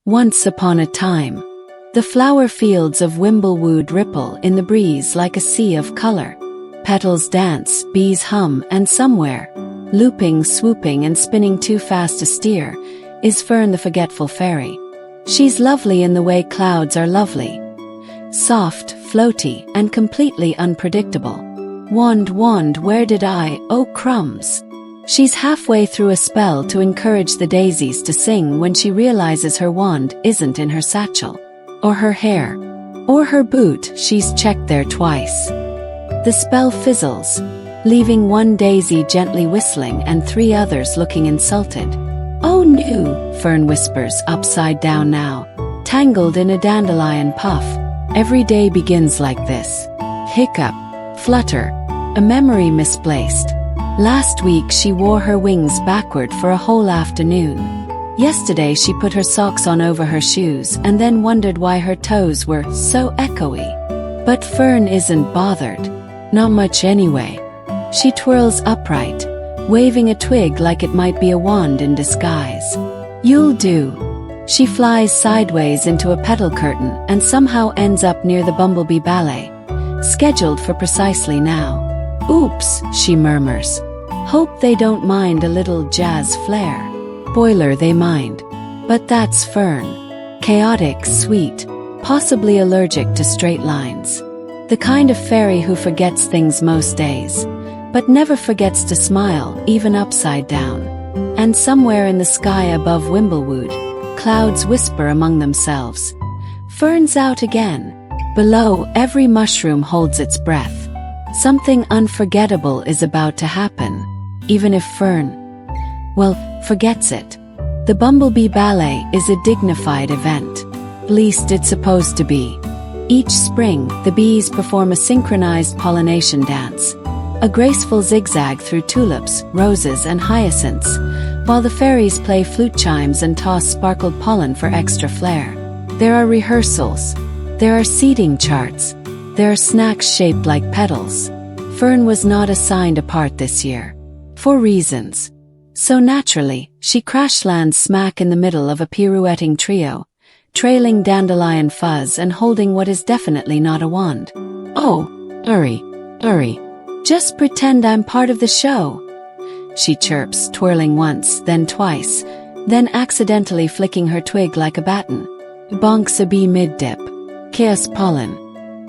Once upon a time, the flower fields of Whimblewood ripple in the breeze like a sea of color. Petals dance, bees hum, and somewhere, looping, swooping, and spinning too fast to steer, is Fern the forgetful fairy. She's lovely in the way clouds are lovely. Soft, floaty, and completely unpredictable. Wand, wand, where did I, oh crumbs? She's halfway through a spell to encourage the daisies to sing when she realizes her wand isn't in her satchel, or her hair, or her boot. She's checked there twice. The spell fizzles, leaving one daisy gently whistling and 3 others looking insulted. Oh no, Fern whispers, upside down now, tangled in a dandelion puff. Every day begins like this. Hiccup, flutter, a memory misplaced. Last week she wore her wings backward for a whole afternoon. Yesterday she put her socks on over her shoes and then wondered why her toes were so echoey. But Fern isn't bothered. Not much anyway. She twirls upright, waving a twig like it might be a wand in disguise. You'll do. She flies sideways into a petal curtain and somehow ends up near the bumblebee ballet, scheduled for precisely now. Oops, she murmurs. Hope they don't mind a little jazz flair. Boiler, they mind. But that's Fern. Chaotic, sweet, possibly allergic to straight lines. The kind of fairy who forgets things most days, but never forgets to smile, even upside down. And somewhere in the sky above Whimblewood, clouds whisper among themselves. Fern's out again. Below, every mushroom holds its breath. Something unforgettable is about to happen, even if Fern, forgets it. The Bumblebee Ballet is a dignified event. At least it's supposed to be. Each spring, the bees perform a synchronized pollination dance, a graceful zigzag through tulips, roses, and hyacinths, while the fairies play flute chimes and toss sparkled pollen for extra flair. There are rehearsals. There are seating charts. There are snacks shaped like petals. Fern was not assigned a part this year. For reasons. So naturally, she crash lands smack in the middle of a pirouetting trio, trailing dandelion fuzz and holding what is definitely not a wand. Oh, hurry. Just pretend I'm part of the show. She chirps, twirling once, then twice, then accidentally flicking her twig like a baton. Bonks a bee mid-dip. Chaos pollen.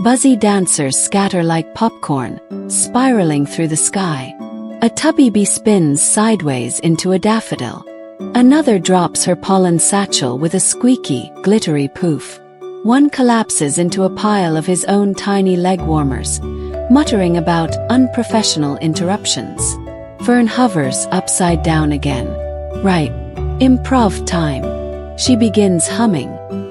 Buzzy dancers scatter like popcorn, spiraling through the sky. A tubby bee spins sideways into a daffodil. Another drops her pollen satchel with a squeaky, glittery poof. One collapses into a pile of his own tiny leg warmers, muttering about unprofessional interruptions. Fern hovers upside down again. Right. Improv time. She begins humming.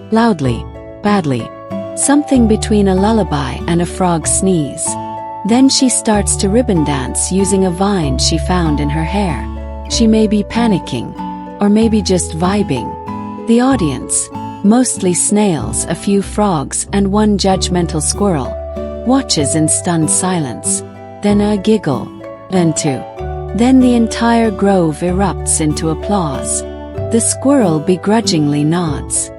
Loudly. Badly. Something between a lullaby and a frog sneeze. Then she starts to ribbon dance using a vine she found in her hair. She may be panicking, or maybe just vibing. The audience, mostly snails, a few frogs, and one judgmental squirrel, watches in stunned silence. Then a giggle, then 2. Then the entire grove erupts into applause. The squirrel begrudgingly nods.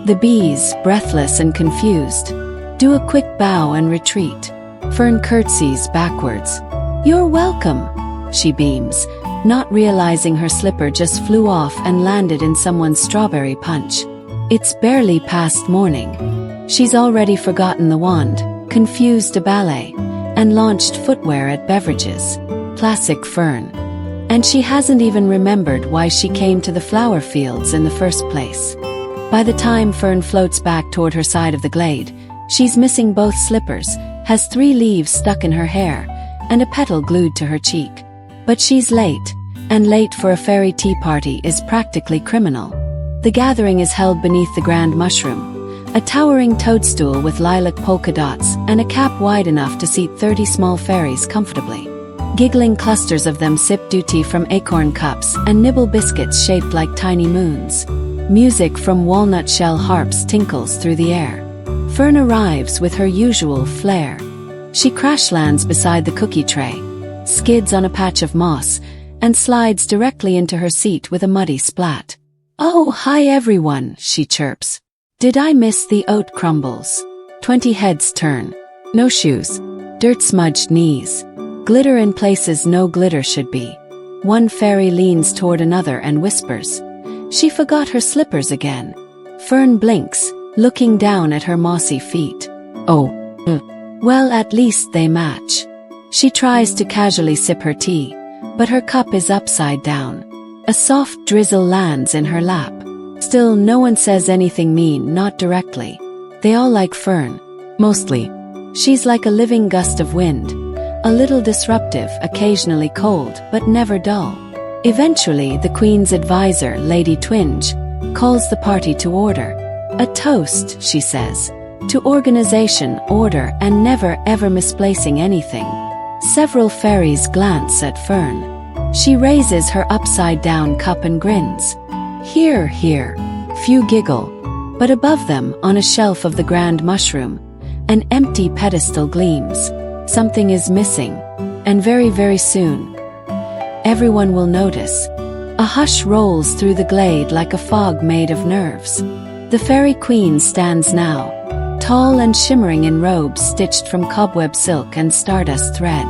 The bees, breathless and confused, do a quick bow and retreat. Fern curtsies backwards. You're welcome, she beams, not realizing her slipper just flew off and landed in someone's strawberry punch. It's barely past morning. She's already forgotten the wand, confused a ballet, and launched footwear at beverages. Classic Fern. And she hasn't even remembered why she came to the flower fields in the first place. By the time Fern floats back toward her side of the glade, she's missing both slippers, has 3 leaves stuck in her hair, and a petal glued to her cheek. But she's late, and late for a fairy tea party is practically criminal. The gathering is held beneath the grand mushroom, a towering toadstool with lilac polka dots and a cap wide enough to seat 30 small fairies comfortably. Giggling clusters of them sip duty from acorn cups and nibble biscuits shaped like tiny moons. Music from walnut shell harps tinkles through the air. Fern arrives with her usual flair. She crash lands beside the cookie tray, skids on a patch of moss, and slides directly into her seat with a muddy splat. "Oh, hi everyone," she chirps. "Did I miss the oat crumbles?" 20 heads turn. No shoes. Dirt-smudged knees. Glitter in places no glitter should be. One fairy leans toward another and whispers, "She forgot her slippers again." Fern blinks, looking down at her mossy feet. "Oh, well, at least they match." She tries to casually sip her tea, but her cup is upside down. A soft drizzle lands in her lap. Still, no one says anything mean, not directly. They all like Fern. Mostly. She's like a living gust of wind. A little disruptive, occasionally cold, but never dull. Eventually, the Queen's advisor, Lady Twinge, calls the party to order. "A toast," she says, "to organization, order, and never ever misplacing anything." Several fairies glance at Fern. She raises her upside-down cup and grins. "Here, here." Few giggle. But above them, on a shelf of the grand mushroom, an empty pedestal gleams. Something is missing. And very, very soon, everyone will notice. A hush rolls through the glade like a fog made of nerves. The fairy queen stands now, tall and shimmering in robes stitched from cobweb silk and stardust thread.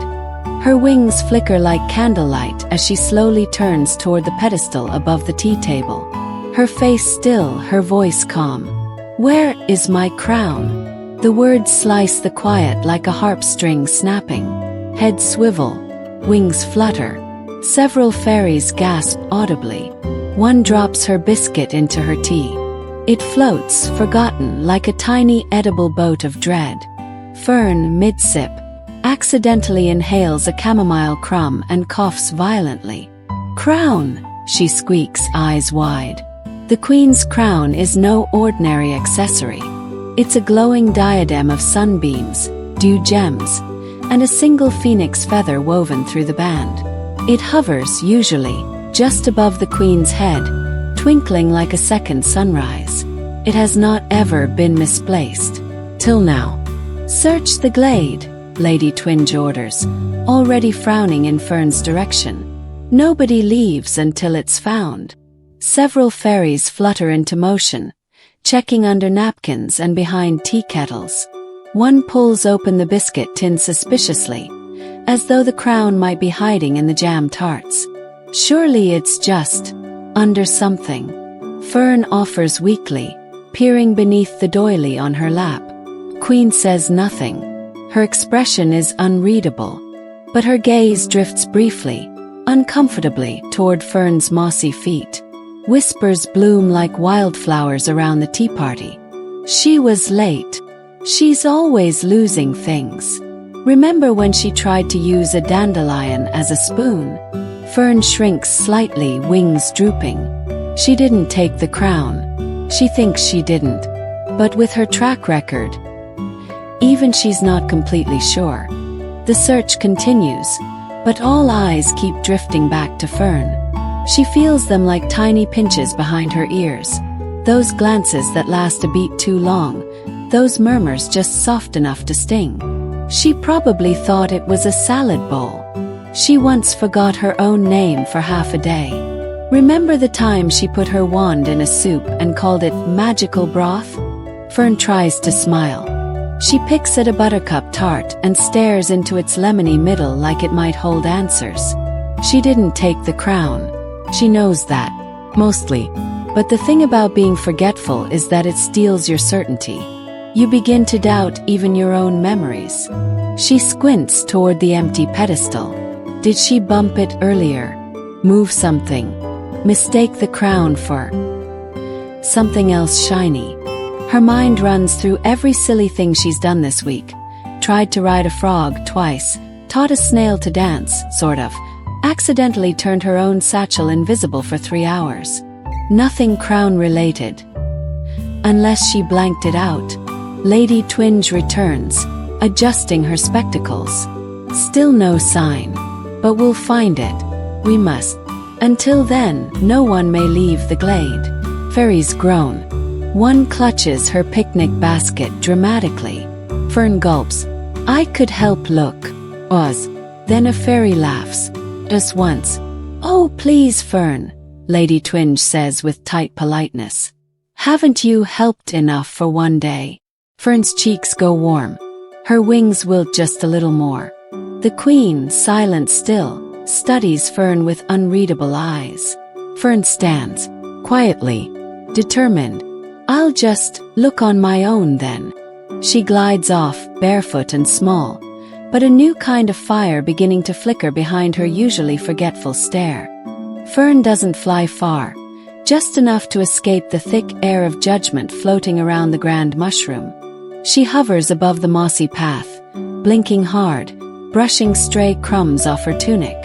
Her wings flicker like candlelight as she slowly turns toward the pedestal above the tea table. Her face still, her voice calm. "Where is my crown?" The words slice the quiet like a harp string snapping. Heads swivel, wings flutter. Several fairies gasp audibly. One drops her biscuit into her tea. It floats, forgotten, like a tiny edible boat of dread. Fern, mid-sip, accidentally inhales a chamomile crumb and coughs violently. "Crown," she squeaks, eyes wide. The Queen's crown is no ordinary accessory. It's a glowing diadem of sunbeams, dew gems, and a single phoenix feather woven through the band. It hovers, usually, just above the Queen's head, twinkling like a second sunrise. It has not ever been misplaced. Till now. "Search the glade," Lady Twinge orders, already frowning in Fern's direction. Nobody leaves until it's found. Several fairies flutter into motion, checking under napkins and behind tea kettles. One pulls open the biscuit tin suspiciously, as though the crown might be hiding in the jam tarts. "Surely it's just under something," Fern offers weakly, peering beneath the doily on her lap. Queen says nothing. Her expression is unreadable, but her gaze drifts briefly, uncomfortably, toward Fern's mossy feet. Whispers bloom like wildflowers around the tea party. "She was late. She's always losing things. Remember when she tried to use a dandelion as a spoon?" Fern shrinks slightly, wings drooping. She didn't take the crown. She thinks she didn't. But with her track record, even she's not completely sure. The search continues, but all eyes keep drifting back to Fern. She feels them like tiny pinches behind her ears. Those glances that last a beat too long. Those murmurs just soft enough to sting. She probably thought it was a salad bowl. She once forgot her own name for half a day. Remember the time she put her wand in a soup and called it magical broth? Fern tries to smile. She picks at a buttercup tart and stares into its lemony middle like it might hold answers. She didn't take the crown. She knows that. Mostly. But the thing about being forgetful is that it steals your certainty. You begin to doubt even your own memories. She squints toward the empty pedestal. Did she bump it earlier? Move something? Mistake the crown for something else shiny? Her mind runs through every silly thing she's done this week. Tried to ride a frog twice, taught a snail to dance, sort of. Accidentally turned her own satchel invisible for 3 hours. Nothing crown-related. Unless she blanked it out. Lady Twinge returns, adjusting her spectacles. Still no sign. But we'll find it. We must. Until then, no one may leave the glade. Fairies groan. One clutches her picnic basket dramatically. Fern gulps. "I could help, look." Oz. Then a fairy laughs. Just once. "Oh, please, Fern. Lady Twinge says with tight politeness. Haven't you helped enough for one day? Fern's cheeks go warm. Her wings wilt just a little more. The Queen, silent still, studies Fern with unreadable eyes. Fern stands, quietly, determined. I'll just look on my own then. She glides off, barefoot and small, but a new kind of fire beginning to flicker behind her usually forgetful stare. Fern doesn't fly far, just enough to escape the thick air of judgment floating around the grand mushroom. She hovers above the mossy path, blinking hard, brushing stray crumbs off her tunic.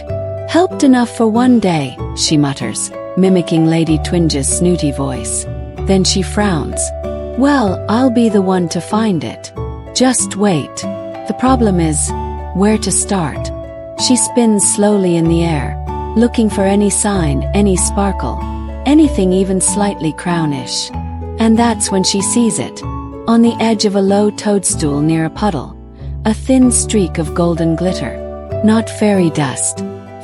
Helped enough for one day, she mutters, mimicking Lady Twinge's snooty voice. Then she frowns. Well, I'll be the one to find it. Just wait. The problem is, where to start? She spins slowly in the air, looking for any sign, any sparkle, anything even slightly crownish. And that's when she sees it. On the edge of a low toadstool near a puddle, a thin streak of golden glitter. Not fairy dust.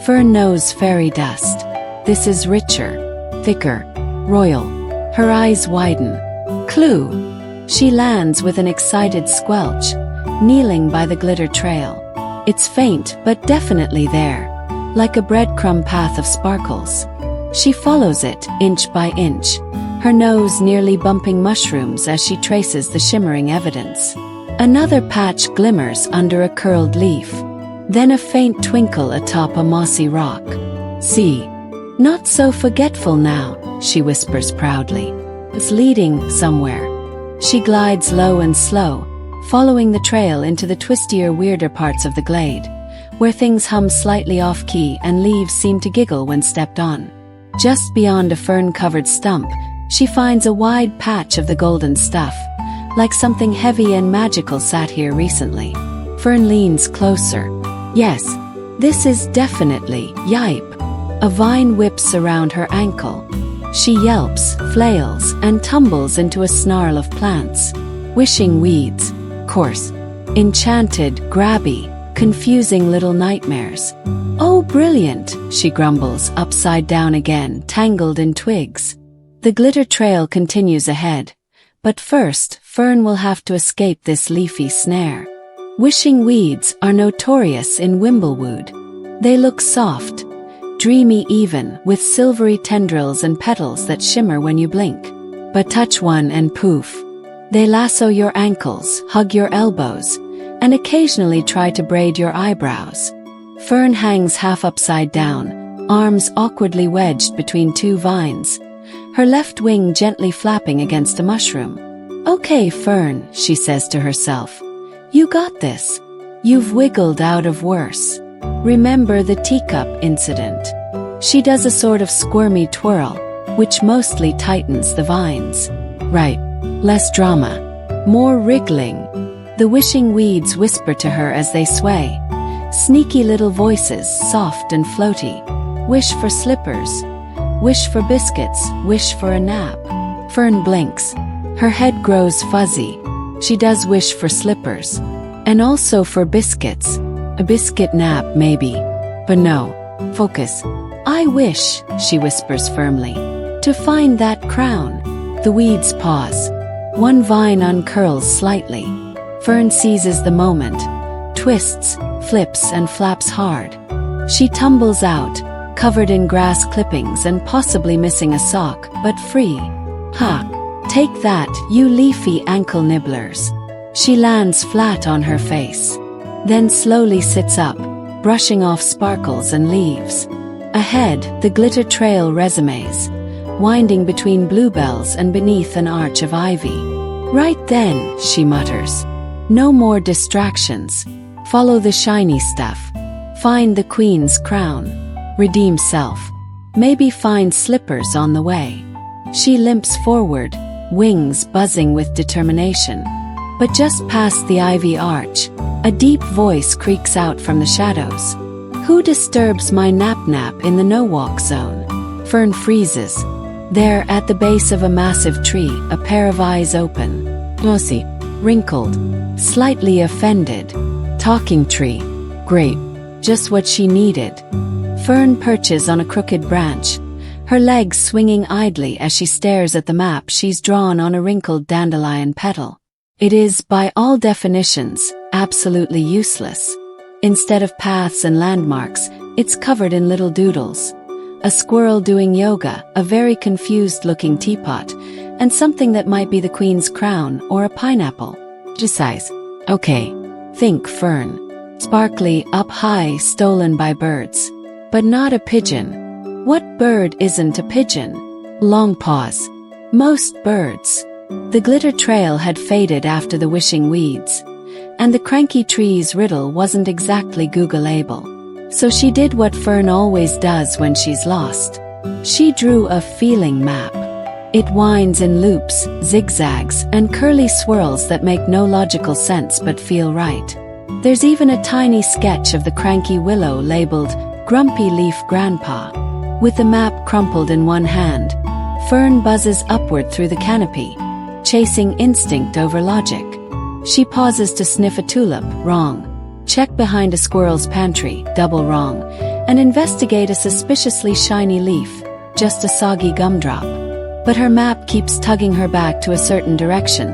Fern knows fairy dust. This is richer, thicker, royal. Her eyes widen. Clue. She lands with an excited squelch, kneeling by the glitter trail. It's faint but definitely there, like a breadcrumb path of sparkles. She follows it, inch by inch, her nose nearly bumping mushrooms as she traces the shimmering evidence. Another patch glimmers under a curled leaf, then a faint twinkle atop a mossy rock. See? Not so forgetful now, she whispers proudly. It's leading somewhere. She glides low and slow, following the trail into the twistier, weirder parts of the glade, where things hum slightly off-key and leaves seem to giggle when stepped on. Just beyond a fern-covered stump, she finds a wide patch of the golden stuff, like something heavy and magical sat here recently. Fern leans closer. Yes, this is definitely yipe. A vine whips around her ankle. She yelps, flails, and tumbles into a snarl of plants. Wishing weeds, coarse, enchanted, grabby, confusing little nightmares. Oh, brilliant, she grumbles, upside down again, tangled in twigs. The glitter trail continues ahead, but first, Fern will have to escape this leafy snare. Wishing weeds are notorious in Whimblewood. They look soft, dreamy even, with silvery tendrils and petals that shimmer when you blink. But touch one and poof. They lasso your ankles, hug your elbows, and occasionally try to braid your eyebrows. Fern hangs half upside down, arms awkwardly wedged between two vines, her left wing gently flapping against a mushroom. Okay, Fern, she says to herself. You got this. You've wiggled out of worse. Remember the teacup incident. She does a sort of squirmy twirl, which mostly tightens the vines. Right. Less drama. More wriggling. The wishing weeds whisper to her as they sway. Sneaky little voices, soft and floaty. Wish for slippers. Wish for biscuits. Wish for a nap. Fern blinks. Her head grows fuzzy. She does wish for slippers. And also for biscuits. A biscuit nap, maybe. But no. Focus. I wish, she whispers firmly, to find that crown. The weeds pause. One vine uncurls slightly. Fern seizes the moment, twists, flips and flaps hard. She tumbles out, covered in grass clippings and possibly missing a sock, but free. Ha! Take that, you leafy ankle nibblers. She lands flat on her face. Then slowly sits up, brushing off sparkles and leaves. Ahead, the glitter trail resumes, winding between bluebells and beneath an arch of ivy. Right then, she mutters. No more distractions. Follow the shiny stuff. Find the queen's crown. Redeem self. Maybe find slippers on the way. She limps forward, wings buzzing with determination. But just past the ivy arch, a deep voice creaks out from the shadows. Who disturbs my nap-nap in the no-walk zone? Fern freezes. There, at the base of a massive tree, a pair of eyes open. Mossy, wrinkled, slightly offended. Talking tree. Great. Just what she needed. Fern perches on a crooked branch, her legs swinging idly as she stares at the map she's drawn on a wrinkled dandelion petal. It is, by all definitions, absolutely useless. Instead of paths and landmarks, it's covered in little doodles. A squirrel doing yoga, a very confused-looking teapot, and something that might be the queen's crown or a pineapple. Just size. Okay. Think Fern. Sparkly, up high, stolen by birds. But not a pigeon. What bird isn't a pigeon? Long pause. Most birds. The glitter trail had faded after the wishing weeds. And the cranky tree's riddle wasn't exactly Googleable. So she did what Fern always does when she's lost. She drew a feeling map. It winds in loops, zigzags, and curly swirls that make no logical sense but feel right. There's even a tiny sketch of the cranky willow labeled Grumpy Leaf Grandpa. With the map crumpled in one hand, Fern buzzes upward through the canopy, chasing instinct over logic. She pauses to sniff a tulip, wrong. Check behind a squirrel's pantry, double wrong. And investigate a suspiciously shiny leaf, just a soggy gumdrop. But her map keeps tugging her back to a certain direction,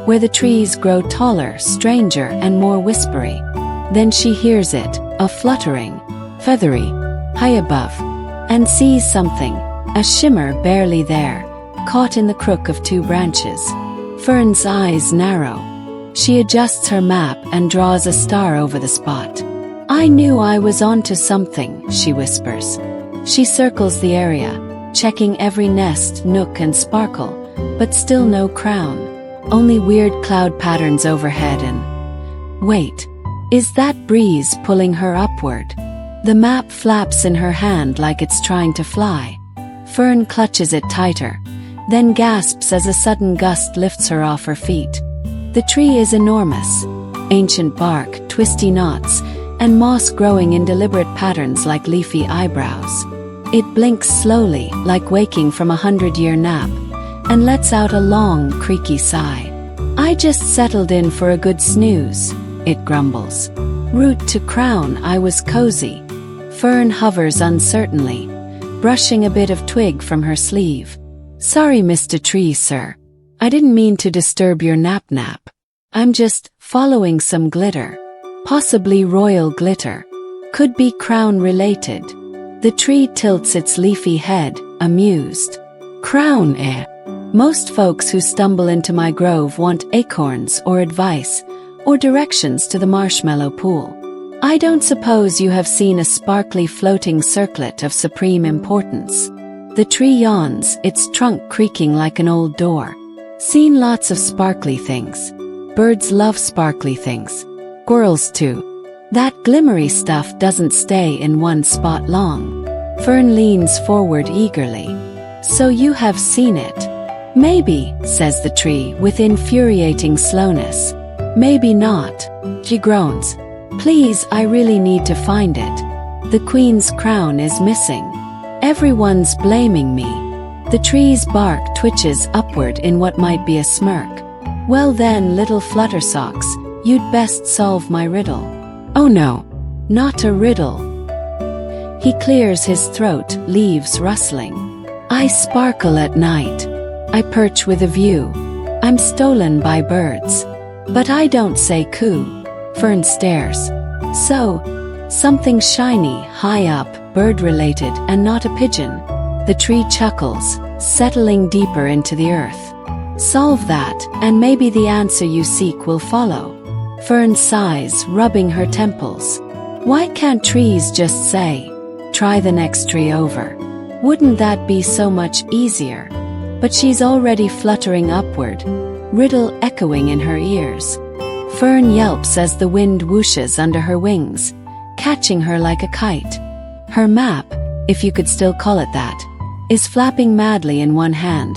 where the trees grow taller, stranger, and more whispery. Then she hears it, a fluttering, feathery, high above, and sees something, a shimmer barely there, caught in the crook of two branches. Fern's eyes narrow. She adjusts her map and draws a star over the spot. I knew I was onto something, she whispers. She circles the area, checking every nest, nook, and sparkle, but still no crown. Only weird cloud patterns overhead and... Wait, is that breeze pulling her upward? The map flaps in her hand like it's trying to fly. Fern clutches it tighter, then gasps as a sudden gust lifts her off her feet. The tree is enormous. Ancient bark, twisty knots, and moss growing in deliberate patterns like leafy eyebrows. It blinks slowly, like waking from a 100-year nap, and lets out a long, creaky sigh. I just settled in for a good snooze, it grumbles. Root to crown, I was cozy. Fern hovers uncertainly, brushing a bit of twig from her sleeve. Sorry, Mr. Tree, sir. I didn't mean to disturb your nap. I'm just following some glitter. Possibly royal glitter. Could be crown related. The tree tilts its leafy head, amused. Crown, eh? Most folks who stumble into my grove want acorns or advice, or directions to the marshmallow pool. I don't suppose you have seen a sparkly floating circlet of supreme importance. The tree yawns, its trunk creaking like an old door. Seen lots of sparkly things. Birds love sparkly things. Squirrels too. That glimmery stuff doesn't stay in one spot long. Fern leans forward eagerly. So you have seen it. Maybe, says the tree with infuriating slowness. Maybe not. She groans. Please, I really need to find it. The queen's crown is missing. Everyone's blaming me. The tree's bark twitches upward in what might be a smirk. Well then, little fluttersocks, you'd best solve my riddle. Oh no, not a riddle. He clears his throat, leaves rustling. I sparkle at night. I perch with a view. I'm stolen by birds. But I don't say coo. Fern stares. So, something shiny, high up, bird-related, and not a pigeon. The tree chuckles, settling deeper into the earth. Solve that, and maybe the answer you seek will follow. Fern sighs, rubbing her temples. Why can't trees just say, try the next tree over? Wouldn't that be so much easier? But she's already fluttering upward, riddle echoing in her ears. Fern yelps as the wind whooshes under her wings, catching her like a kite. Her map, if you could still call it that, is flapping madly in one hand,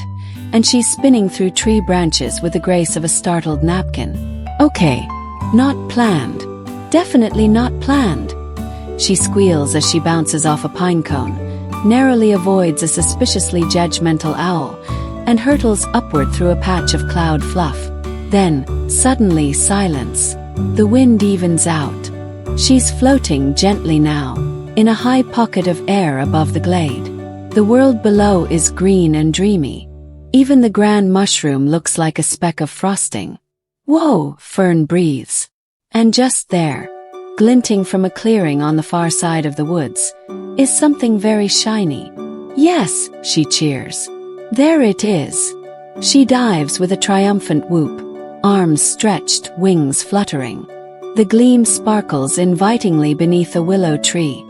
and she's spinning through tree branches with the grace of a startled napkin. Okay, not planned. Definitely not planned. She squeals as she bounces off a pine cone, narrowly avoids a suspiciously judgmental owl, and hurtles upward through a patch of cloud fluff. Then, suddenly silence. The wind evens out. She's floating gently now, in a high pocket of air above the glade. The world below is green and dreamy. Even the grand mushroom looks like a speck of frosting. Whoa, Fern breathes. And just there, glinting from a clearing on the far side of the woods, is something very shiny. Yes, she cheers. There it is. She dives with a triumphant whoop, arms stretched, wings fluttering. The gleam sparkles invitingly beneath a willow tree,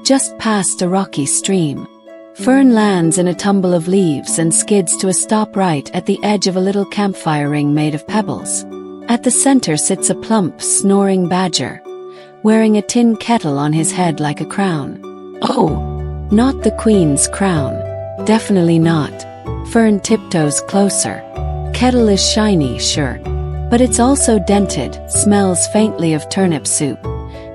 just past a rocky stream. Fern lands in a tumble of leaves and skids to a stop right at the edge of a little campfire ring made of pebbles. At the center sits a plump, snoring badger, wearing a tin kettle on his head like a crown. Oh, not the queen's crown. Definitely not. Fern tiptoes closer. Kettle is shiny, sure, but it's also dented, smells faintly of turnip soup,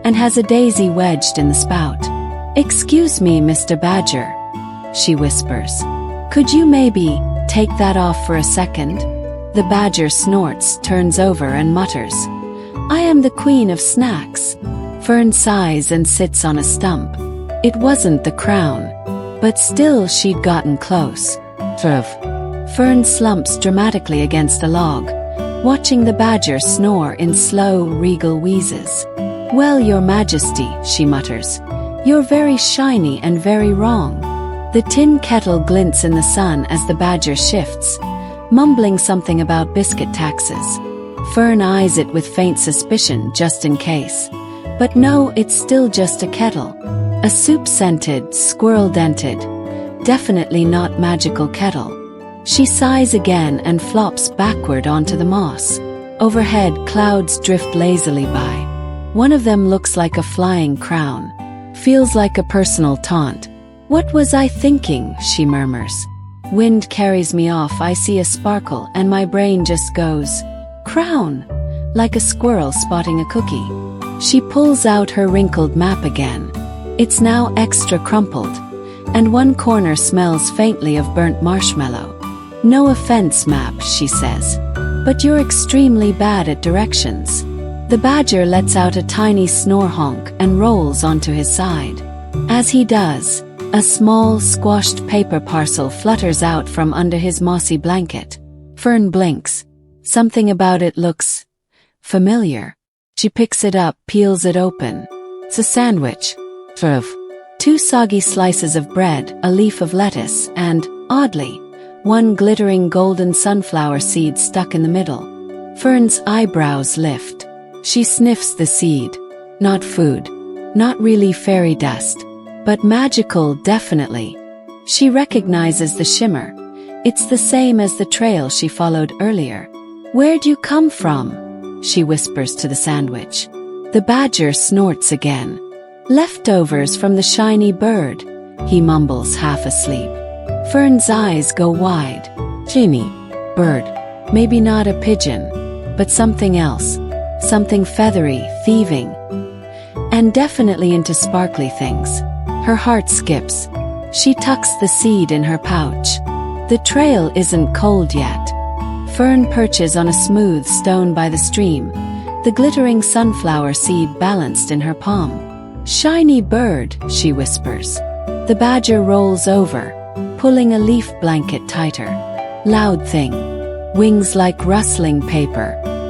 and has a daisy wedged in the spout. "Excuse me, Mr. Badger," she whispers. "Could you maybe take that off for a second?" The badger snorts, turns over and mutters, "I am the queen of snacks." Fern sighs and sits on a stump. It wasn't the crown, but still she'd gotten close. Fern slumps dramatically against a log, watching the badger snore in slow, regal wheezes. "Well, your majesty," she mutters, "you're very shiny and very wrong." The tin kettle glints in the sun as the badger shifts, mumbling something about biscuit taxes. Fern eyes it with faint suspicion just in case. But no, it's still just a kettle. A soup-scented, squirrel-dented, definitely not magical kettle. She sighs again and flops backward onto the moss. Overhead, clouds drift lazily by. One of them looks like a flying crown. Feels like a personal taunt. "What was I thinking?" she murmurs. Wind carries me off, I see a sparkle and my brain just goes, "Crown!" Like a squirrel spotting a cookie. She pulls out her wrinkled map again. It's now extra crumpled, and one corner smells faintly of burnt marshmallow. "No offense, map," she says, "but you're extremely bad at directions." The badger lets out a tiny snore honk and rolls onto his side. As he does, a small, squashed paper parcel flutters out from under his mossy blanket. Fern blinks. Something about it looks familiar. She picks it up, peels it open. It's a sandwich. Two soggy slices of bread, a leaf of lettuce, and, oddly, one glittering golden sunflower seed stuck in the middle. Fern's eyebrows lift. She sniffs the seed. Not food. Not really fairy dust. But magical, definitely. She recognizes the shimmer. It's the same as the trail she followed earlier. "Where'd you come from?" she whispers to the sandwich. The badger snorts again. "Leftovers from the shiny bird," he mumbles, half asleep. Fern's eyes go wide. "Ginny, bird. Maybe not a pigeon, but something else. Something feathery, thieving. And definitely into sparkly things." Her heart skips. She tucks the seed in her pouch. The trail isn't cold yet. Fern perches on a smooth stone by the stream, the glittering sunflower seed balanced in her palm. "Shiny bird," she whispers. The badger rolls over, pulling a leaf blanket tighter. "Loud thing. Wings like rustling paper.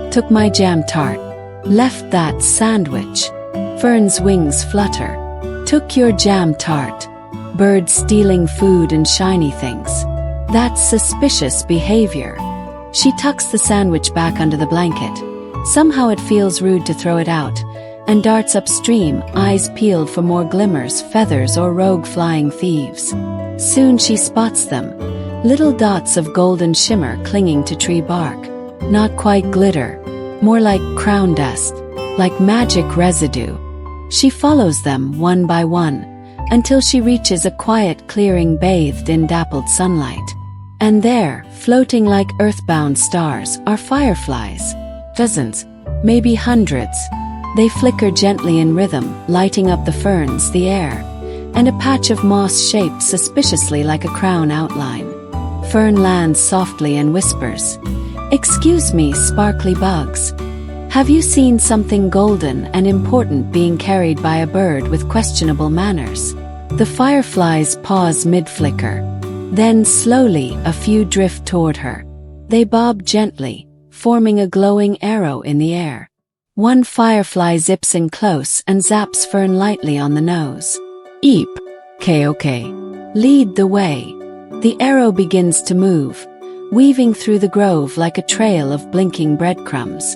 Took my jam tart. Left that sandwich." Fern's wings flutter. "Took your jam tart." Bird stealing food and shiny things. That's suspicious behavior. She tucks the sandwich back under the blanket. Somehow it feels rude to throw it out, and darts upstream, eyes peeled for more glimmers, feathers, or rogue flying thieves. Soon she spots them, little dots of golden shimmer clinging to tree bark. Not quite glitter, more like crown dust, like magic residue. She follows them one by one, until she reaches a quiet clearing bathed in dappled sunlight. And there, floating like earthbound stars, are fireflies. Dozens, maybe hundreds. They flicker gently in rhythm, lighting up the ferns, the air, and a patch of moss shaped suspiciously like a crown outline. Fern lands softly and whispers, "Excuse me, sparkly bugs. Have you seen something golden and important being carried by a bird with questionable manners?" The fireflies pause mid-flicker. Then slowly a few drift toward her. They bob gently, forming a glowing arrow in the air. One firefly zips in close and zaps Fern lightly on the nose. Eep. Okay. Lead the way. The arrow begins to move, weaving through the grove like a trail of blinking breadcrumbs.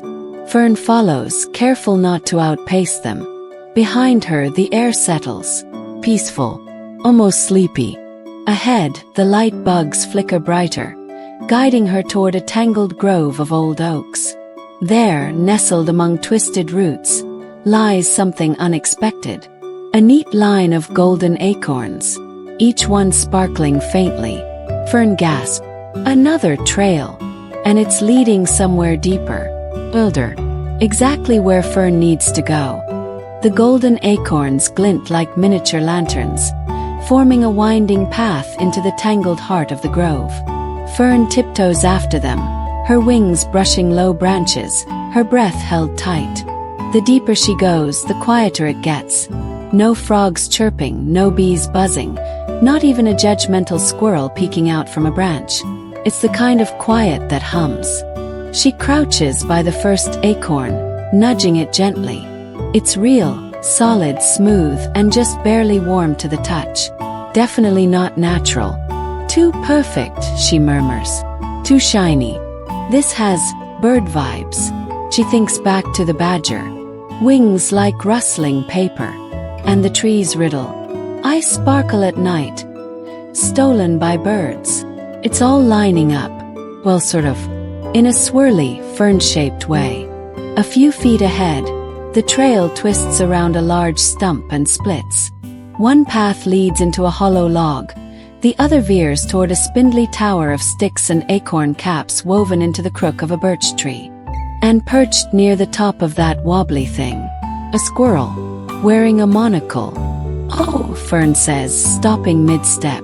Fern follows, careful not to outpace them. Behind her the air settles, peaceful, almost sleepy. Ahead, the light bugs flicker brighter, guiding her toward a tangled grove of old oaks. There, nestled among twisted roots, lies something unexpected. A neat line of golden acorns, each one sparkling faintly. Fern gasped. Another trail, and it's leading somewhere deeper, older, exactly where Fern needs to go. The golden acorns glint like miniature lanterns, forming a winding path into the tangled heart of the grove. Fern tiptoes after them, her wings brushing low branches, her breath held tight. The deeper she goes, the quieter it gets. No frogs chirping, no bees buzzing, not even a judgmental squirrel peeking out from a branch. It's the kind of quiet that hums. She crouches by the first acorn, nudging it gently. It's real, solid, smooth, and just barely warm to the touch. Definitely not natural. Too perfect, she murmurs. Too shiny. This has bird vibes. She thinks back to the badger. Wings like rustling paper. And the trees riddle. I sparkle at night. Stolen by birds. It's all lining up. Well, sort of. In a swirly, fern-shaped way. A few feet ahead, the trail twists around a large stump and splits. One path leads into a hollow log. The other veers toward a spindly tower of sticks and acorn caps woven into the crook of a birch tree. And perched near the top of that wobbly thing, a squirrel, wearing a monocle. Oh, Fern says, stopping mid-step.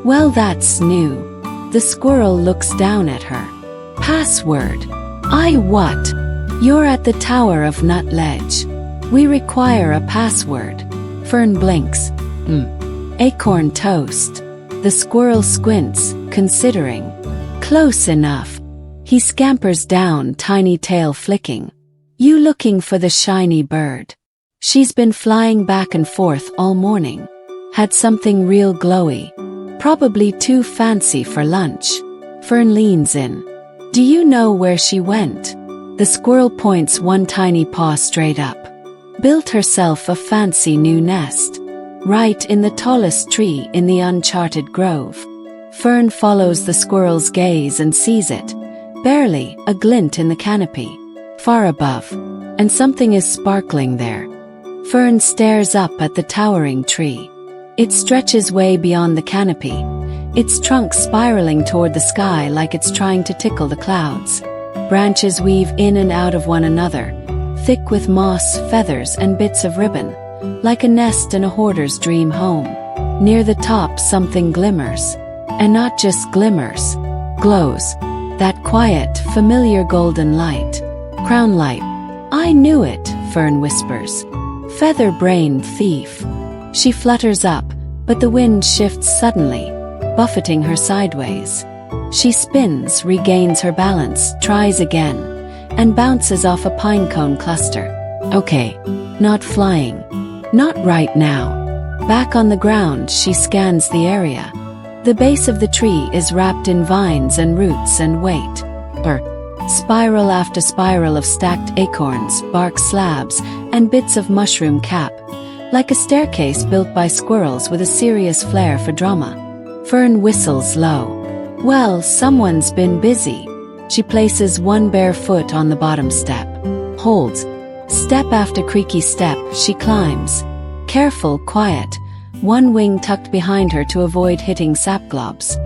Well, that's new. The squirrel looks down at her. Password. I what? You're at the Tower of Nut Ledge. We require a password. Fern blinks. Acorn toast. The squirrel squints, considering. Close enough. He scampers down, tiny tail flicking. You looking for the shiny bird? She's been flying back and forth all morning. Had something real glowy. Probably too fancy for lunch. Fern leans in. Do you know where she went? The squirrel points one tiny paw straight up. Built herself a fancy new nest. Right in the tallest tree in the uncharted grove. Fern follows the squirrel's gaze and sees it. Barely, a glint in the canopy. Far above. And something is sparkling there. Fern stares up at the towering tree. It stretches way beyond the canopy, its trunk spiraling toward the sky like it's trying to tickle the clouds. Branches weave in and out of one another, thick with moss, feathers, and bits of ribbon, like a nest in a hoarder's dream home. Near the top something glimmers. And not just glimmers. Glows. That quiet, familiar golden light. Crown light. I knew it, Fern whispers. Feather-brained thief. She flutters up, but the wind shifts suddenly, buffeting her sideways. She spins, regains her balance, tries again, and bounces off a pine cone cluster. Okay, not flying. Not right now. Back on the ground, she scans the area. The base of the tree is wrapped in vines and roots and wait. Spiral after spiral of stacked acorns, bark slabs, and bits of mushroom cap. Like a staircase built by squirrels with a serious flair for drama. Fern whistles low. Well, someone's been busy. She places one bare foot on the bottom step. Holds. Step after creaky step, she climbs. Careful, quiet. One wing tucked behind her to avoid hitting sap globs.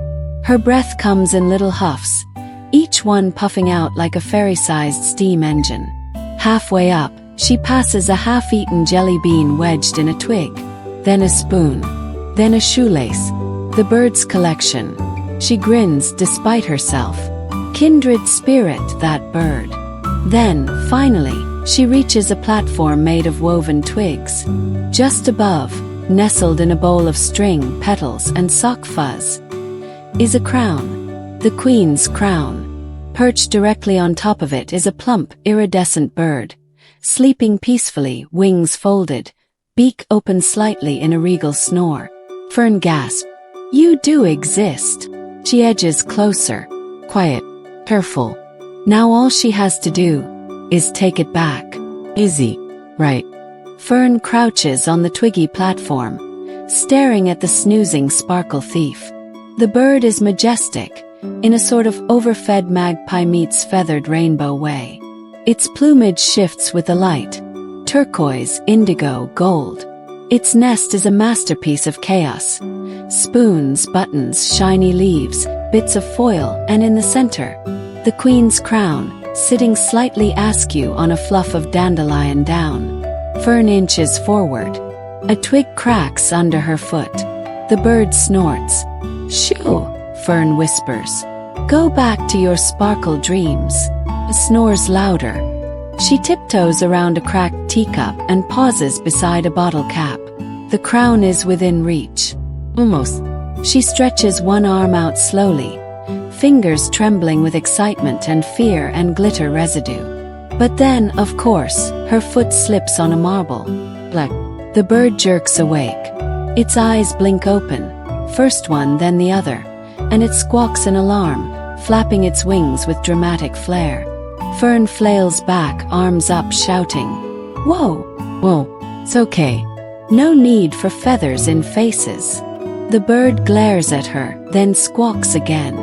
Her breath comes in little huffs, each one puffing out like a fairy-sized steam engine. Halfway up, she passes a half-eaten jelly bean wedged in a twig. Then a spoon. Then a shoelace. The bird's collection. She grins despite herself. Kindred spirit, that bird. Then, finally, she reaches a platform made of woven twigs. Just above, nestled in a bowl of string, petals, and sock fuzz, is a crown. The queen's crown. Perched directly on top of it is a plump, iridescent bird, sleeping peacefully, wings folded, beak open slightly in a regal snore. Fern gasps. You do exist. She edges closer. Quiet. Careful. Now all she has to do is take it back. Easy. Right. Fern crouches on the twiggy platform, staring at the snoozing sparkle thief. The bird is majestic, in a sort of overfed magpie meets feathered rainbow way. Its plumage shifts with the light. Turquoise, indigo, gold. Its nest is a masterpiece of chaos. Spoons, buttons, shiny leaves, bits of foil, and in the center, the queen's crown, sitting slightly askew on a fluff of dandelion down. Fern inches forward. A twig cracks under her foot. The bird snorts. Shoo, Fern whispers. Go back to your sparkle dreams. Snores louder. She tiptoes around a cracked teacup and pauses beside a bottle cap. The crown is within reach. Almost. She stretches one arm out slowly, fingers trembling with excitement and fear and glitter residue. But then, of course, her foot slips on a marble. Black. The bird jerks awake. Its eyes blink open, first one then the other, and it squawks in alarm, flapping its wings with dramatic flair. Fern flails back, arms up, shouting, Whoa! Whoa, it's okay. No need for feathers in faces. The bird glares at her, then squawks again,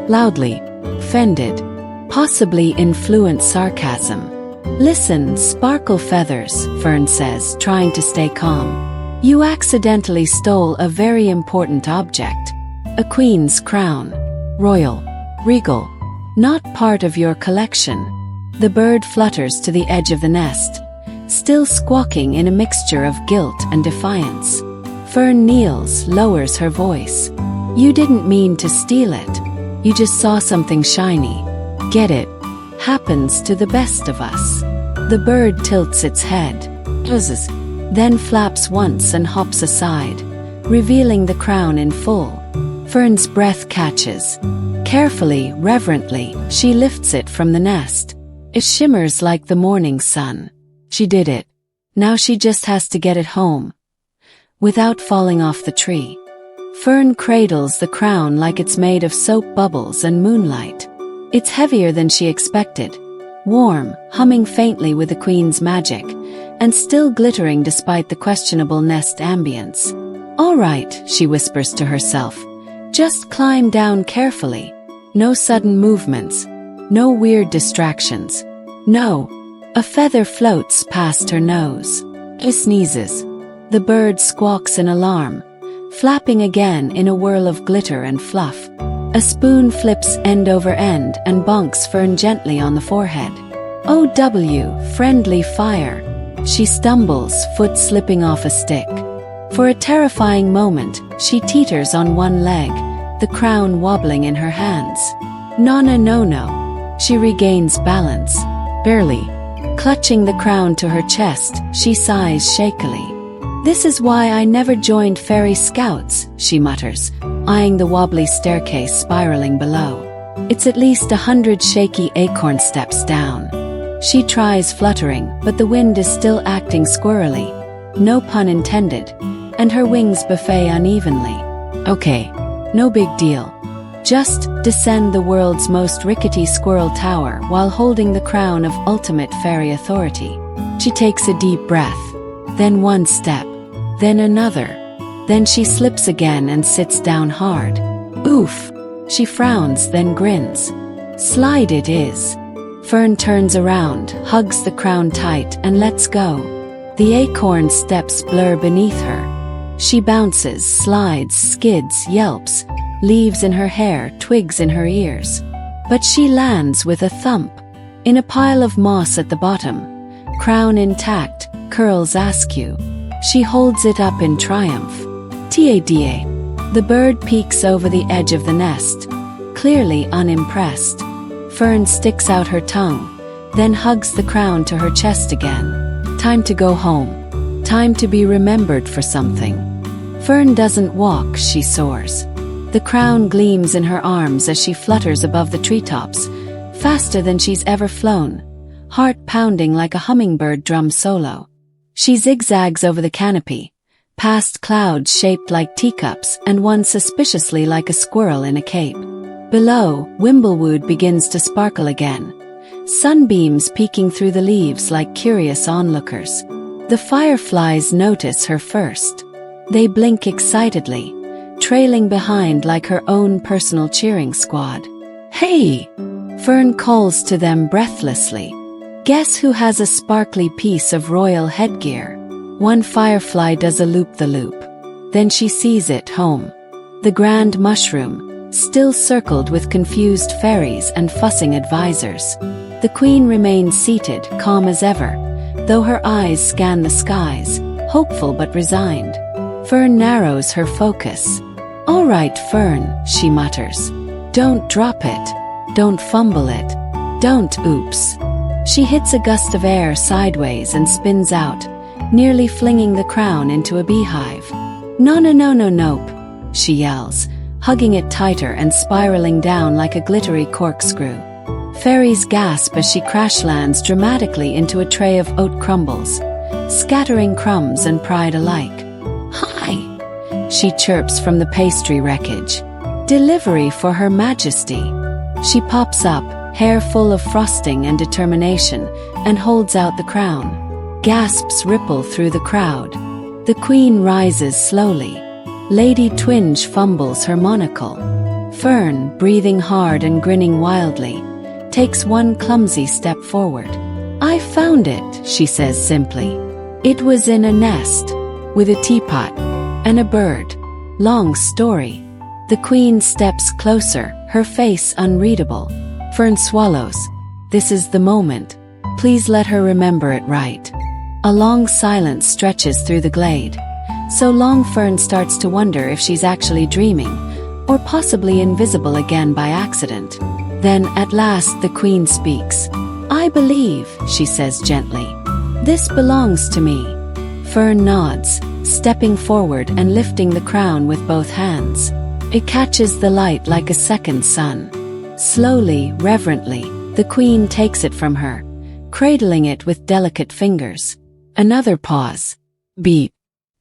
loudly, offended, possibly in fluent sarcasm. Listen, sparkle feathers, Fern says, trying to stay calm. You accidentally stole a very important object. A queen's crown. Royal. Regal. Not part of your collection. The bird flutters to the edge of the nest, still squawking in a mixture of guilt and defiance. Fern kneels, lowers her voice. You didn't mean to steal it. You just saw something shiny. Get it? Happens to the best of us. The bird tilts its head, buzzes, then flaps once and hops aside, revealing the crown in full. Fern's breath catches. Carefully, reverently, she lifts it from the nest. It shimmers like the morning sun. She did it. Now she just has to get it home, without falling off the tree. Fern cradles the crown like it's made of soap bubbles and moonlight. It's heavier than she expected, warm, humming faintly with the queen's magic, and still glittering despite the questionable nest ambience. All right, she whispers to herself. Just climb down carefully. No sudden movements. No weird distractions. No. A feather floats past her nose. She sneezes. The bird squawks in alarm, flapping again in a whirl of glitter and fluff. A spoon flips end over end and bonks Fern gently on the forehead. "Oh, friendly fire." She stumbles, foot slipping off a stick. For a terrifying moment, she teeters on one leg, the crown wobbling in her hands. No. She regains balance. Barely. Clutching the crown to her chest, she sighs shakily. "This is why I never joined fairy scouts," she mutters, eyeing the wobbly staircase spiraling below. It's at least 100 shaky acorn steps down. She tries fluttering, but the wind is still acting squirrely. No pun intended. And her wings buffet unevenly. Okay, no big deal. Just descend the world's most rickety squirrel tower while holding the crown of ultimate fairy authority. She takes a deep breath. Then one step. Then another. Then she slips again and sits down hard. Oof! She frowns, then grins. Slide it is. Fern turns around, hugs the crown tight, and lets go. The acorn steps blur beneath her. She bounces, slides, skids, yelps, leaves in her hair, twigs in her ears. But she lands with a thump. In a pile of moss at the bottom. Crown intact, curls askew. She holds it up in triumph. Ta-da. The bird peeks over the edge of the nest, clearly unimpressed. Fern sticks out her tongue, then hugs the crown to her chest again. Time to go home. Time to be remembered for something. Fern doesn't walk, she soars. The crown gleams in her arms as she flutters above the treetops, faster than she's ever flown, heart pounding like a hummingbird drum solo. She zigzags over the canopy, past clouds shaped like teacups and one suspiciously like a squirrel in a cape. Below, Whimblewood begins to sparkle again, sunbeams peeking through the leaves like curious onlookers. The fireflies notice her first. They blink excitedly, trailing behind like her own personal cheering squad. "Hey!" Fern calls to them breathlessly. Guess who has a sparkly piece of royal headgear? One firefly does a loop-the-loop. Then she sees it home. The grand mushroom, still circled with confused fairies and fussing advisors. The queen remains seated, calm as ever, though her eyes scan the skies, hopeful but resigned. Fern narrows her focus. "All right, Fern," she mutters. "Don't drop it. Don't fumble it. Don't oops." She hits a gust of air sideways and spins out, nearly flinging the crown into a beehive. "No, no, no, no, nope," she yells, hugging it tighter and spiraling down like a glittery corkscrew. Fairies gasp as she crash lands dramatically into a tray of oat crumbles, scattering crumbs and pride alike. "Hi," she chirps from the pastry wreckage. "Delivery for Her Majesty." She pops up, hair full of frosting and determination, and holds out the crown. Gasps ripple through the crowd. The queen rises slowly. Lady Twinge fumbles her monocle. Fern, breathing hard and grinning wildly, takes one clumsy step forward. "I found it," she says simply. "It was in a nest, with a teapot, and a bird. Long story." The queen steps closer, her face unreadable. Fern swallows. This is the moment. Please let her remember it right. A long silence stretches through the glade. So long Fern starts to wonder if she's actually dreaming, or possibly invisible again by accident. Then, at last, the queen speaks. "I believe," she says gently. "This belongs to me." Fern nods, stepping forward and lifting the crown with both hands. It catches the light like a second sun. Slowly, reverently, the queen takes it from her, cradling it with delicate fingers. Another pause. Beep.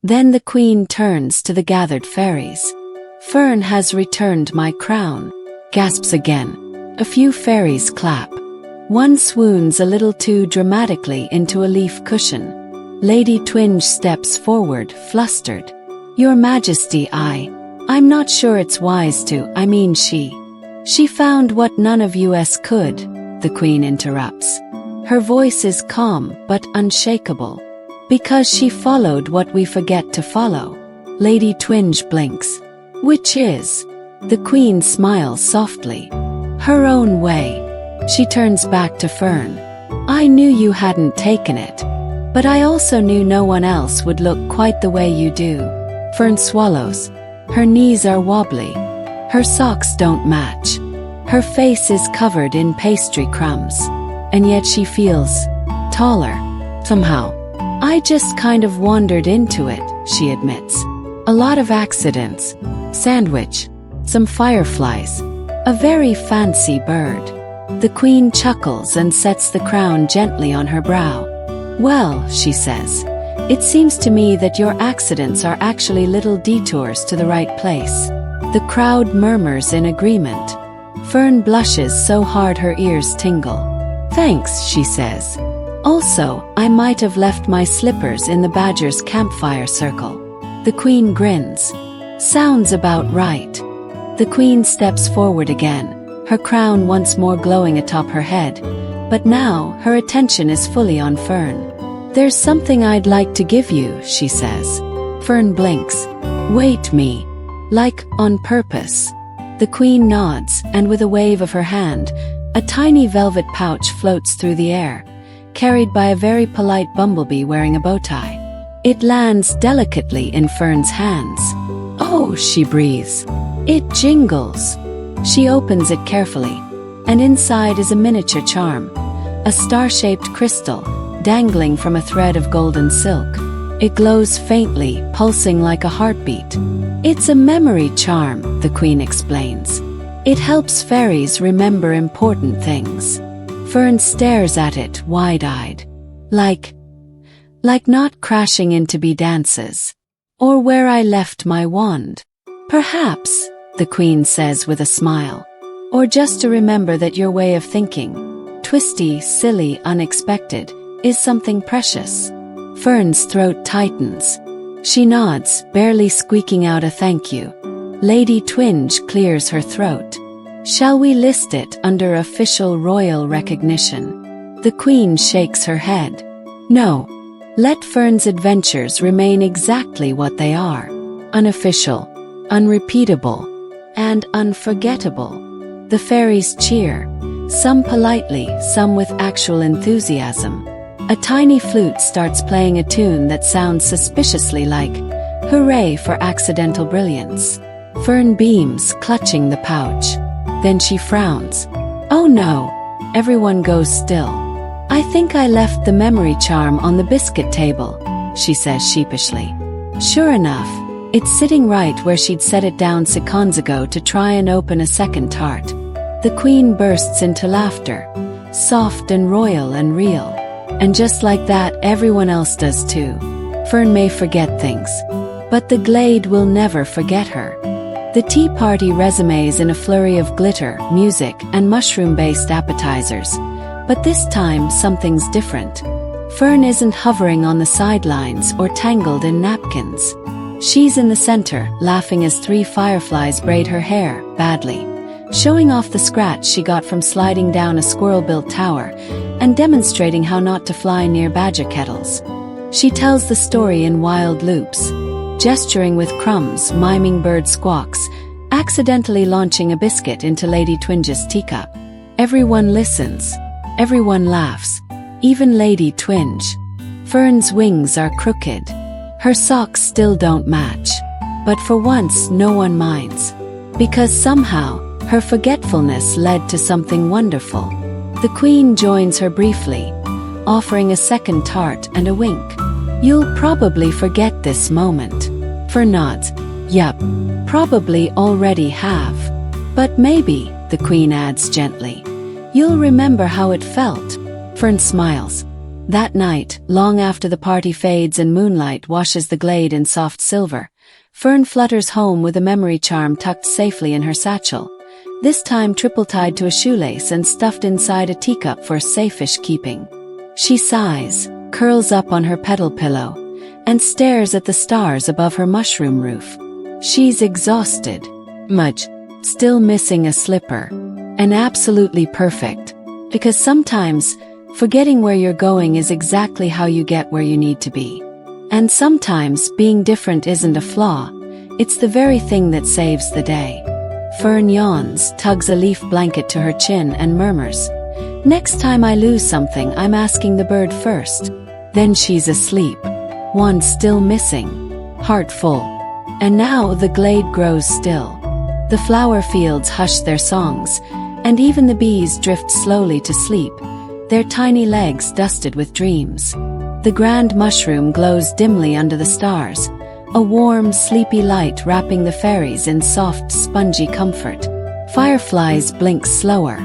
Then the queen turns to the gathered fairies. "Fern has returned my crown," gasps again. A few fairies clap. One swoons a little too dramatically into a leaf cushion. Lady Twinge steps forward, flustered. "Your Majesty, I'm not sure it's wise to, She found what none of us could," the queen interrupts. Her voice is calm but unshakable. "Because she followed what we forget to follow." Lady Twinge blinks. "Which is?" The queen smiles softly. "Her own way." She turns back to Fern. "I knew you hadn't taken it. But I also knew no one else would look quite the way you do." Fern swallows. Her knees are wobbly. Her socks don't match. Her face is covered in pastry crumbs. And yet she feels taller. Somehow. "I just kind of wandered into it," she admits. "A lot of accidents. Sandwich. Some fireflies. A very fancy bird." The queen chuckles and sets the crown gently on her brow. "Well," she says, "it seems to me that your accidents are actually little detours to the right place." The crowd murmurs in agreement. Fern blushes so hard her ears tingle. "Thanks," she says. "Also, I might have left my slippers in the badger's campfire circle." The queen grins. "Sounds about right." The queen steps forward again, her crown once more glowing atop her head. But now, her attention is fully on Fern. "There's something I'd like to give you," she says. Fern blinks. "Wait me." Like, on purpose. The queen nods, and with a wave of her hand, a tiny velvet pouch floats through the air, carried by a very polite bumblebee wearing a bow tie. It lands delicately in Fern's hands. "Oh," she breathes. "It jingles." She opens it carefully, and inside is a miniature charm, a star-shaped crystal, dangling from a thread of golden silk. It glows faintly, pulsing like a heartbeat. It's a memory charm, the queen explains. It helps fairies remember important things. Fern stares at it, wide-eyed. Like not crashing into be dances. Or where I left my wand. Perhaps, the queen says with a smile. Or just to remember that your way of thinking, twisty, silly, unexpected, is something precious. Fern's throat tightens. She nods, barely squeaking out a thank you. Lady Twinge clears her throat. Shall we list it under official royal recognition? The queen shakes her head. No. Let Fern's adventures remain exactly what they are. Unofficial, unrepeatable, and unforgettable. The fairies cheer, some politely, some with actual enthusiasm. A tiny flute starts playing a tune that sounds suspiciously like, "Hooray for accidental brilliance." Fern beams, clutching the pouch. Then she frowns. Oh no! Everyone goes still. I think I left the memory charm on the biscuit table, she says sheepishly. Sure enough, it's sitting right where she'd set it down seconds ago to try and open a second tart. The queen bursts into laughter, soft and royal and real. And just like that, everyone else does too. Fern may forget things, but the glade will never forget her. The tea party resumes in a flurry of glitter, music, and mushroom-based appetizers. But this time, something's different. Fern isn't hovering on the sidelines or tangled in napkins. She's in the center, laughing as 3 fireflies braid her hair, badly, showing off the scratch she got from sliding down a squirrel-built tower, and demonstrating how not to fly near badger kettles. She tells the story in wild loops, gesturing with crumbs, miming bird squawks, accidentally launching a biscuit into Lady Twinge's teacup. Everyone listens. Everyone laughs. Even Lady Twinge. Fern's wings are crooked. Her socks still don't match. But for once, no one minds. Because somehow, her forgetfulness led to something wonderful. The queen joins her briefly, offering a second tart and a wink. You'll probably forget this moment. Fern nods. Yup, probably already have. But maybe, the queen adds gently, you'll remember how it felt. Fern smiles. That night, long after the party fades and moonlight washes the glade in soft silver, Fern flutters home with a memory charm tucked safely in her satchel. This time triple-tied to a shoelace and stuffed inside a teacup for safe-ish keeping. She sighs, curls up on her petal pillow, and stares at the stars above her mushroom roof. She's exhausted. Much. Still missing a slipper. And absolutely perfect. Because sometimes, forgetting where you're going is exactly how you get where you need to be. And sometimes, being different isn't a flaw. It's the very thing that saves the day. Fern yawns, tugs a leaf blanket to her chin and murmurs, next time I lose something, I'm asking the bird first. Then she's asleep. Wand still missing. Heart full. And now the glade grows still. The flower fields hush their songs, and even the bees drift slowly to sleep, their tiny legs dusted with dreams. The grand mushroom glows dimly under the stars, a warm, sleepy light wrapping the fairies in soft, spongy comfort. Fireflies blink slower.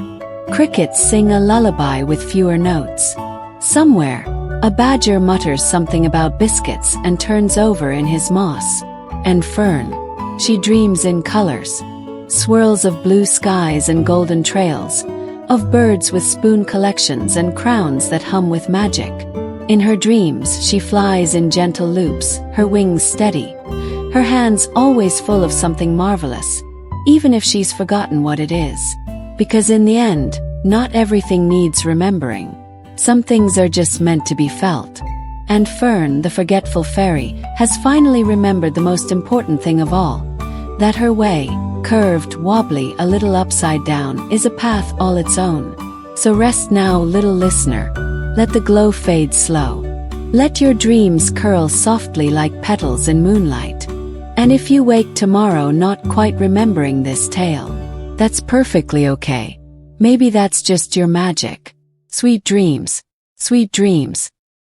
Crickets sing a lullaby with fewer notes. Somewhere, a badger mutters something about biscuits and turns over in his moss. And Fern. She dreams in colors. Swirls of blue skies and golden trails, of birds with spoon collections and crowns that hum with magic. In her dreams, she flies in gentle loops, her wings steady, her hands always full of something marvelous, even if she's forgotten what it is. Because in the end, not everything needs remembering. Some things are just meant to be felt. And Fern, the forgetful fairy, has finally remembered the most important thing of all, that her way, curved, wobbly, a little upside down, is a path all its own. So rest now, little listener. Let the glow fade slow. Let your dreams curl softly like petals in moonlight. And if you wake tomorrow not quite remembering this tale, that's perfectly okay. Maybe that's just your magic. Sweet dreams. Sweet dreams.